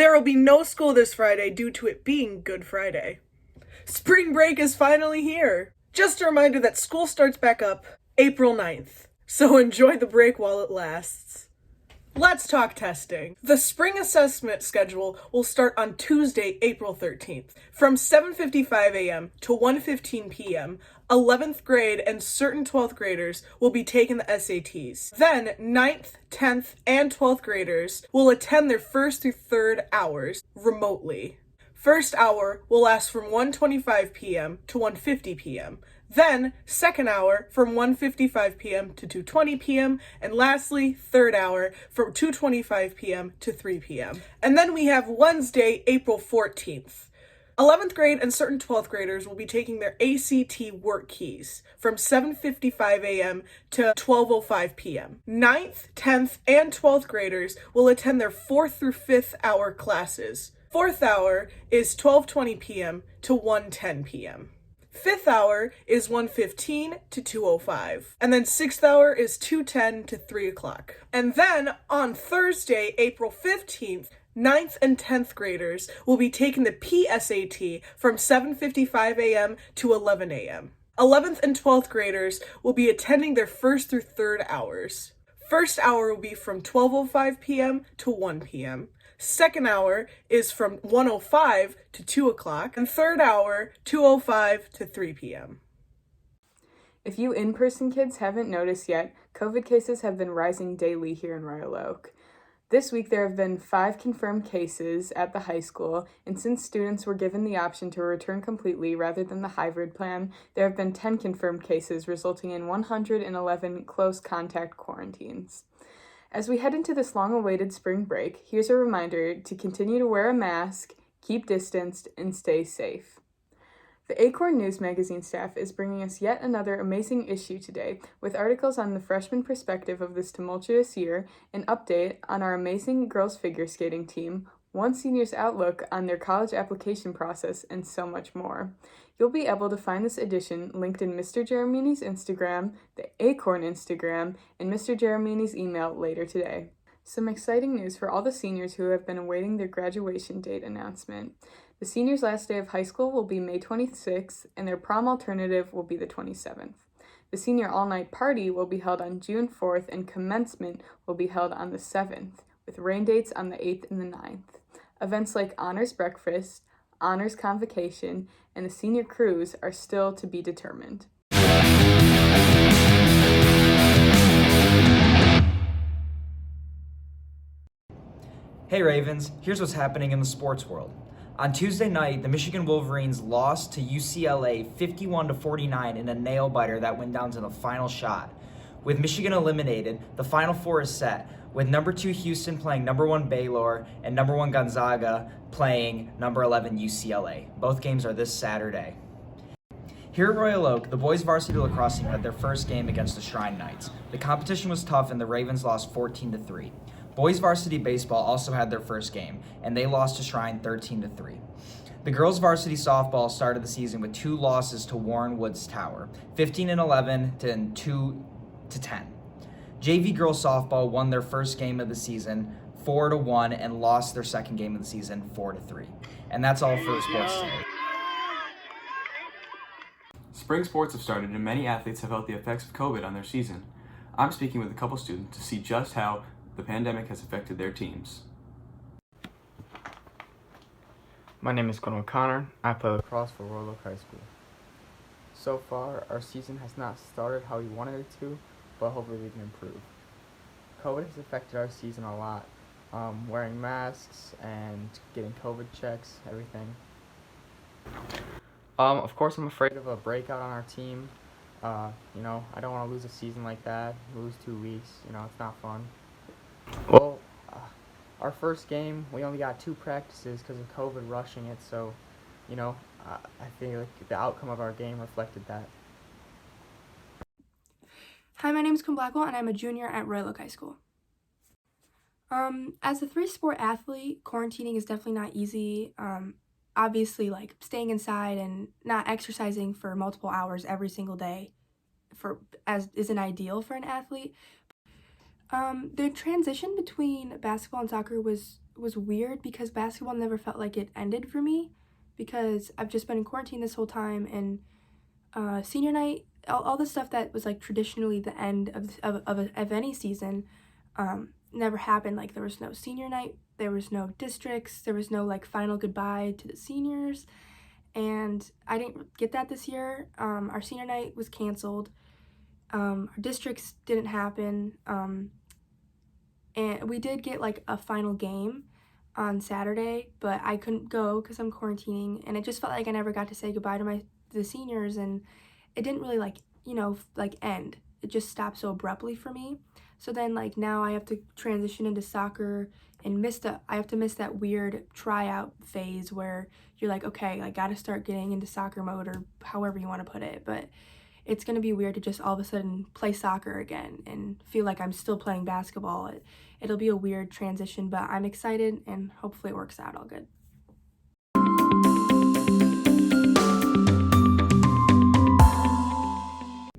There will be no school this Friday due to it being Good Friday. Spring break is finally here. Just a reminder that school starts back up April 9th, so enjoy the break while it lasts. Let's talk testing. The spring assessment schedule will start on Tuesday, April 13th, from 7:55 a.m. to 1:15 p.m. 11th grade and certain 12th graders will be taking the SATs. Then 9th, 10th, and 12th graders will attend their first through third hours remotely. First hour will last from 1:25 p.m. to 1:50 p.m. Then, second hour from 1:55 p.m. to 2:20 p.m. And lastly, third hour from 2:25 p.m. to 3 p.m. And then we have Wednesday, April 14th. 11th grade and certain 12th graders will be taking their ACT work keys from 7:55 a.m. to 12:05 p.m. 9th, 10th, and 12th graders will attend their 4th through 5th hour classes. 4th hour is 12:20 p.m. to 1:10 p.m. 5th hour is 1:15 to 2:05. And then 6th hour is 2:10 to 3 o'clock. And then on Thursday, April 15th, 9th and 10th graders will be taking the PSAT from 7:55 a.m. to 11 a.m. 11th and 12th graders will be attending their first through third hours. First hour will be from 12:05 p.m. to 1 p.m. Second hour is from 1:05 to 2 o'clock, and third hour, 2:05 to 3 p.m. If you in-person kids haven't noticed yet, COVID cases have been rising daily here in Royal Oak. This week there have been 5 confirmed cases at the high school, and since students were given the option to return completely rather than the hybrid plan, there have been 10 confirmed cases, resulting in 111 close contact quarantines. As we head into this long-awaited spring break, here's a reminder to continue to wear a mask, keep distanced, and stay safe. The Acorn News Magazine staff is bringing us yet another amazing issue today, with articles on the freshman perspective of this tumultuous year, an update on our amazing girls figure skating team, one senior's outlook on their college application process, and so much more. You'll be able to find this edition linked in Mr. Jeremini's Instagram, the Acorn Instagram, and Mr. Jeremini's email later today. Some exciting news for all the seniors who have been awaiting their graduation date announcement. The seniors' last day of high school will be May 26th, and their prom alternative will be the 27th. The senior all-night party will be held on June 4th, and commencement will be held on the 7th, with rain dates on the 8th and the 9th. Events like Honors Breakfast, Honors Convocation, and the Senior Cruise are still to be determined. Hey Ravens, here's what's happening in the sports world. On Tuesday night, the Michigan Wolverines lost to UCLA 51-49 in a nail-biter that went down to the final shot. With Michigan eliminated, the Final Four is set, with number 2 Houston playing number 1 Baylor and number 1 Gonzaga playing number 11 UCLA. Both games are this Saturday. Here at Royal Oak, the boys varsity lacrosse team had their first game against the Shrine Knights. The competition was tough and the Ravens lost 14-3. Boys varsity baseball also had their first game, and they lost to Shrine 13-3. The girls varsity softball started the season with 2 losses to Warren Woods Tower, 15-11 and 2-10. JV girls softball won their first game of the season 4-1 and lost their second game of the season 4-3. And that's all for sports today. Spring sports have started and many athletes have felt the effects of COVID on their season. I'm speaking with a couple students to see just how the pandemic has affected their teams. My name is Conor Connor. I play lacrosse for Royal Oak High School. So far, our season has not started how we wanted it to, but hopefully we can improve. COVID has affected our season a lot. Wearing masks and getting COVID checks, everything. Of course, I'm afraid of a breakout on our team. I don't want to lose a season like that, lose 2 weeks, it's not fun. Well, our first game, we only got 2 practices because of COVID rushing it, so, I feel like the outcome of our game reflected that. Hi, my name is Kim Blackwell, and I'm a junior at Royal Oak High School. As a 3-sport athlete, quarantining is definitely not easy. Obviously, staying inside and not exercising for multiple hours every single day isn't ideal for an athlete. The transition between basketball and soccer was was weird because basketball never felt like it ended for me because I've just been in quarantine this whole time, and senior night, all the stuff that was like traditionally the end of any season never happened. Like there was no senior night, there was no districts, there was no like final goodbye to the seniors, and I didn't get that this year. Our senior night was canceled. Our districts didn't happen. And we did get like a final game on Saturday, but I couldn't go because I'm quarantining, and it just felt like I never got to say goodbye to the seniors, and it didn't really like, like end. It just stopped so abruptly for me. So then like now I have to transition into soccer and I have to miss that weird tryout phase where you're like, okay, I got to start getting into soccer mode, or however you want to put it, but it's going to be weird to just all of a sudden play soccer again and feel like I'm still playing basketball. It'll be a weird transition, but I'm excited and hopefully it works out all good.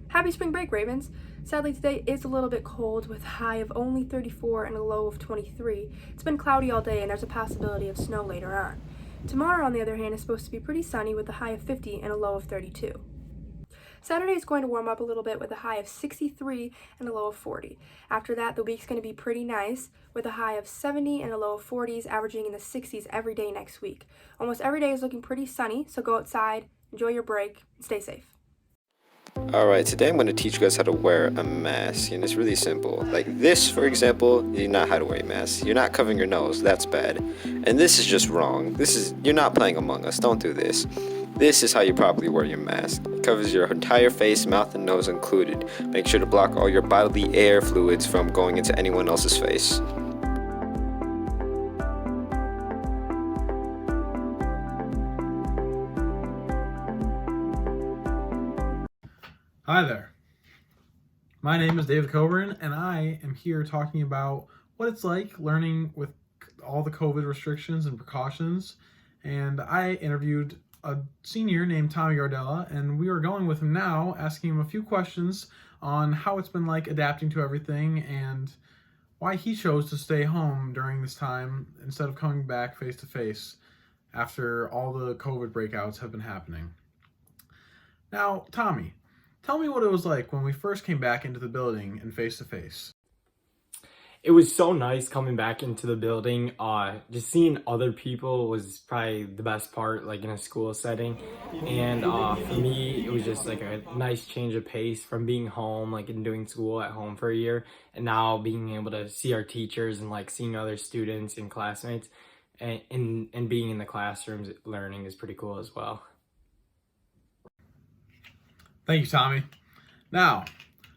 Happy spring break, Ravens! Sadly, today is a little bit cold with a high of only 34 and a low of 23. It's been cloudy all day and there's a possibility of snow later on. Tomorrow, on the other hand, is supposed to be pretty sunny with a high of 50 and a low of 32. Saturday is going to warm up a little bit with a high of 63 and a low of 40. After that, the week's going to be pretty nice with a high of 70 and a low of 40s, averaging in the 60s every day next week. Almost every day is looking pretty sunny, so go outside, enjoy your break, and stay safe. Alright, today I'm going to teach you guys how to wear a mask, and it's really simple. Like this, for example, you're not how to wear a mask. You're not covering your nose, that's bad. And this is just wrong. You're not playing Among Us, don't do this. This is how you properly wear your mask. It covers your entire face, mouth, and nose included. Make sure to block all your bodily air fluids from going into anyone else's face. Hi there. My name is David Coburn, and I am here talking about what it's like learning with all the COVID restrictions and precautions. And I interviewed a senior named Tommy Gardella, and we are going with him now, asking him a few questions on how it's been like adapting to everything and why he chose to stay home during this time instead of coming back face to face after all the COVID breakouts have been happening. Now, Tommy, tell me what it was like when we first came back into the building and face to face. It was so nice coming back into the building. Just seeing other people was probably the best part, like in a school setting. And for me, it was just like a nice change of pace from being home, like and doing school at home for a year, and now being able to see our teachers and like seeing other students and classmates, and being in the classrooms learning is pretty cool as well. Thank you, Tommy. Now,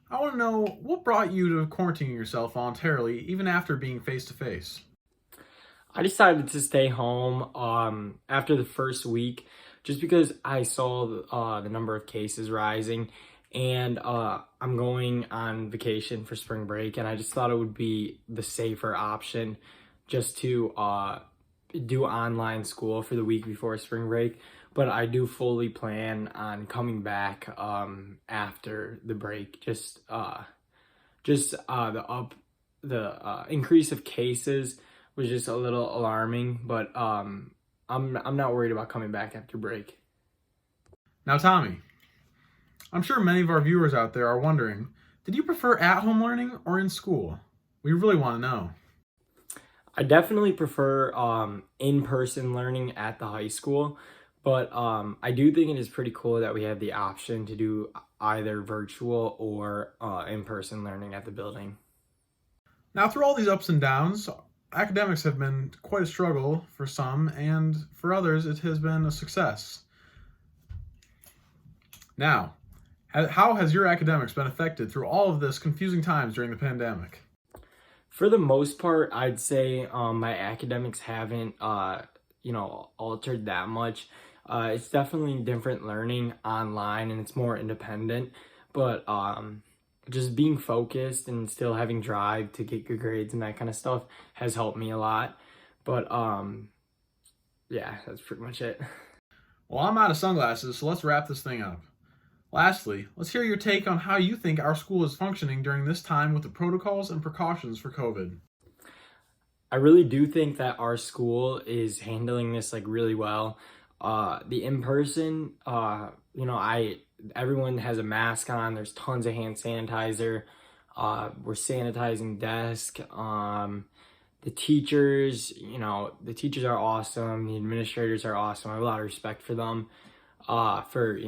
I want to know what brought you to quarantining yourself voluntarily, even after being face-to-face? I decided to stay home after the first week, just because I saw the number of cases rising, and I'm going on vacation for spring break, and I just thought it would be the safer option just to do online school for the week before spring break. But I do fully plan on coming back after the break. Just the increase of cases was just a little alarming, but I'm not worried about coming back after break. Now, Tommy, I'm sure many of our viewers out there are wondering, did you prefer at-home learning or in school? We really want to know. I definitely prefer in-person learning at the high school. But I do think it is pretty cool that we have the option to do either virtual or in-person learning at the building. Now, through all these ups and downs, academics have been quite a struggle for some, and for others, it has been a success. Now, how has your academics been affected through all of this confusing times during the pandemic? For the most part, I'd say my academics haven't, altered that much. It's definitely different learning online and it's more independent, but just being focused and still having drive to get good grades and that kind of stuff has helped me a lot. But yeah, that's pretty much it. Well, I'm out of sunglasses, so let's wrap this thing up. Lastly, let's hear your take on how you think our school is functioning during this time with the protocols and precautions for COVID. I really do think that our school is handling this like really well. The in-person, everyone has a mask on. There's tons of hand sanitizer. We're sanitizing desk. The teachers, the teachers are awesome. The administrators are awesome. I have a lot of respect for them, for,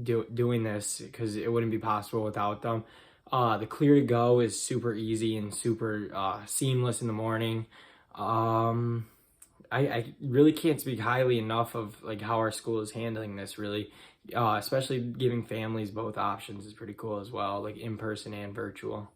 doing this, because it wouldn't be possible without them. The clear to go is super easy and super seamless in the morning. I really can't speak highly enough of like how our school is handling this, really, especially giving families both options is pretty cool as well, like in person and virtual.